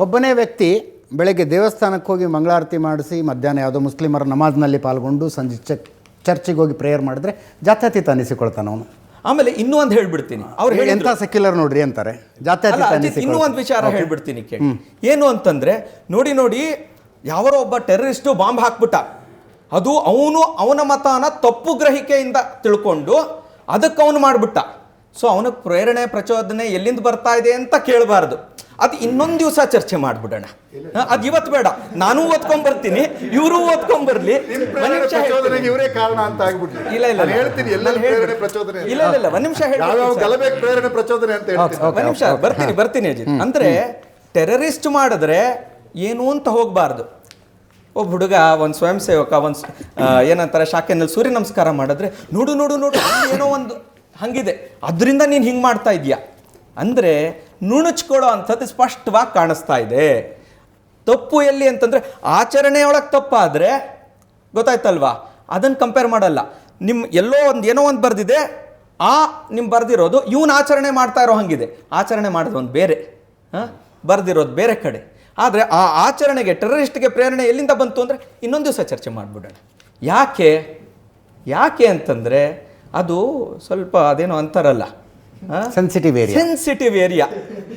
ಒಬ್ಬನೇ ವ್ಯಕ್ತಿ ಬೆಳಗ್ಗೆ ದೇವಸ್ಥಾನಕ್ಕೆ ಹೋಗಿ ಮಂಗಳಾರತಿ ಮಾಡಿಸಿ ಮಧ್ಯಾಹ್ನ ಯಾವುದೋ ಮುಸ್ಲಿಮರ ನಮಾಜ್ನಲ್ಲಿ ಪಾಲ್ಗೊಂಡು ಸಂಜೆ ಚರ್ಚಿಗೆ ಹೋಗಿ ಪ್ರೇಯರ್ ಮಾಡಿದ್ರೆ ಜಾತ್ಯತೀತ ಅನಿಸಿಕೊಳ್ತಾನೆ ಅವನು. ಆಮೇಲೆ ಇನ್ನೂ ಒಂದು ಹೇಳ್ಬಿಡ್ತೀನಿ, ಅವ್ರು ಎಂಥ ಸೆಕ್ಯುಲರ್ ನೋಡ್ರಿ ಅಂತಾರೆ. ಜಾತ್ಯತೀತ ಇನ್ನೂ ಒಂದು ವಿಚಾರ ಹೇಳ್ಬಿಡ್ತೀನಿ ಕೇಳಿ. ಏನು ಅಂತಂದ್ರೆ ನೋಡಿ ಯಾವರೋ ಒಬ್ಬ ಟೆರರಿಸ್ಟು ಬಾಂಬ್ ಹಾಕ್ಬಿಟ್ಟ, ಅದು ಅವನ ಮತನ ತಪ್ಪು ಗ್ರಹಿಕೆಯಿಂದ ತಿಳ್ಕೊಂಡು ಅದಕ್ಕೆ ಅವನು ಮಾಡಿಬಿಟ್ಟ. ಸೊ ಅವನಿಗೆ ಪ್ರೇರಣೆ ಪ್ರಚೋದನೆ ಎಲ್ಲಿಂದ ಬರ್ತಾ ಇದೆ ಅಂತ ಕೇಳಬಾರ್ದು. ಅದು ಇನ್ನೊಂದು ದಿವಸ ಚರ್ಚೆ ಮಾಡ್ಬಿಡೋಣ. ಅದು ಇವತ್ತು ಬೇಡ, ನಾನು ಓದ್ಕೊಂಡ್ಬರ್ತೀನಿ, ಇವರು ಓದ್ಕೊಂಡ್ಬರ್ಲಿ. ಇವರೇ ಕಾರಣ ಅಂತ ಆಗ್ಬಿಟ್ಲಿ. ಇಲ್ಲ ಹೇಳ್ತೀನಿ, ಎಲ್ಲ ಪ್ರೇರಣೆ ಪ್ರಚೋದನೆ ಇಲ್ಲ ಒಂದ್ ನಿಮಿಷ ಪ್ರೇರಣೆ ಪ್ರಚೋದನೆ ಅಂತ ಹೇಳ್ತೀನಿ. ಒಂದ್ ನಿಮಿಷ ಬರ್ತೀನಿ ಅಜಿತ್. ಅಂದ್ರೆ ಟೆರರಿಸ್ಟ್ ಮಾಡಿದ್ರೆ ಏನು ಅಂತ ಹೋಗ್ಬಾರ್ದು. ಒಬ್ಬ ಹುಡುಗ ಒಂದು ಸ್ವಯಂ ಸೇವಕ ಏನಂತಾರೆ ಶಾಖೆನಲ್ಲಿ ಸೂರ್ಯ ನಮಸ್ಕಾರ ಮಾಡಿದ್ರೆ ನೋಡು ಏನೋ ಒಂದು ಹಂಗಿದೆ, ಅದರಿಂದ ನೀನು ಹಿಂಗೆ ಮಾಡ್ತಾ ಇದೀಯಾ ಅಂದರೆ ನುಣುಚ್ಕೊಳ್ಳೋ ಅಂಥದ್ದು ಸ್ಪಷ್ಟವಾಗಿ ಕಾಣಿಸ್ತಾ ಇದೆ. ತಪ್ಪು ಎಲ್ಲಿ ಅಂತಂದರೆ ಆಚರಣೆಯೊಳಗೆ ತಪ್ಪಾದರೆ ಗೊತ್ತಾಯ್ತಲ್ವಾ, ಅದನ್ನು ಕಂಪೇರ್ ಮಾಡಲ್ಲ. ಎಲ್ಲೋ ಏನೋ ಒಂದು ಬರೆದಿದೆ, ನಿಮ್ಮ ಬರೆದಿರೋದು ಇವನು ಆಚರಣೆ ಮಾಡ್ತಾ ಇರೋ ಹಂಗಿದೆ. ಆಚರಣೆ ಮಾಡೋದು ಒಂದು ಬೇರೆ, ಬರೆದಿರೋದು ಬೇರೆ ಕಡೆ. ಆದರೆ ಆ ಆಚರಣೆಗೆ ಟೆರರಿಸ್ಟ್ಗೆ ಪ್ರೇರಣೆ ಎಲ್ಲಿಂದ ಬಂತು ಅಂದರೆ ಇನ್ನೊಂದು ದಿವಸ ಚರ್ಚೆ ಮಾಡಿಬಿಡೋಣ. ಯಾಕೆ ಅಂತಂದರೆ ಅದು ಸ್ವಲ್ಪ ಅದೇನೋ ಅಂತಾರಲ್ಲ, ಸೆನ್ಸಿಟಿವ್ ಏರಿಯಾ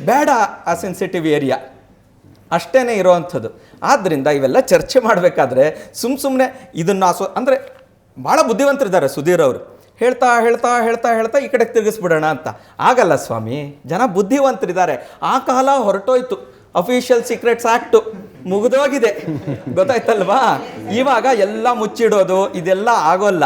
ಬೇಡ. ಆ ಸೆನ್ಸಿಟಿವ್ ಏರಿಯಾ ಅಷ್ಟೇ ಇರೋವಂಥದ್ದು. ಆದ್ದರಿಂದ ಇವೆಲ್ಲ ಚರ್ಚೆ ಮಾಡಬೇಕಾದ್ರೆ ಸುಮ್ಮನೆ ಇದನ್ನು ಅಂದರೆ ಭಾಳ ಬುದ್ಧಿವಂತರಿದ್ದಾರೆ ಸುಧೀರ್ ಅವರು. ಹೇಳ್ತಾ ಈ ಕಡೆಗೆ ತಿರುಗಿಸ್ಬಿಡೋಣ ಅಂತ ಆಗಲ್ಲ ಸ್ವಾಮಿ. ಜನ ಬುದ್ಧಿವಂತರಿದ್ದಾರೆ. ಆ ಕಾಲ ಹೊರಟೋಯ್ತು. ಅಫಿಷಿಯಲ್ ಸೀಕ್ರೆಟ್ಸ್ ಆ್ಯಕ್ಟು ಮುಗಿದೋಗಿದೆ, ಗೊತ್ತಾಯ್ತಲ್ವಾ. ಇವಾಗ ಎಲ್ಲ ಮುಚ್ಚಿಡೋದು ಇದೆಲ್ಲ ಆಗೋಲ್ಲ.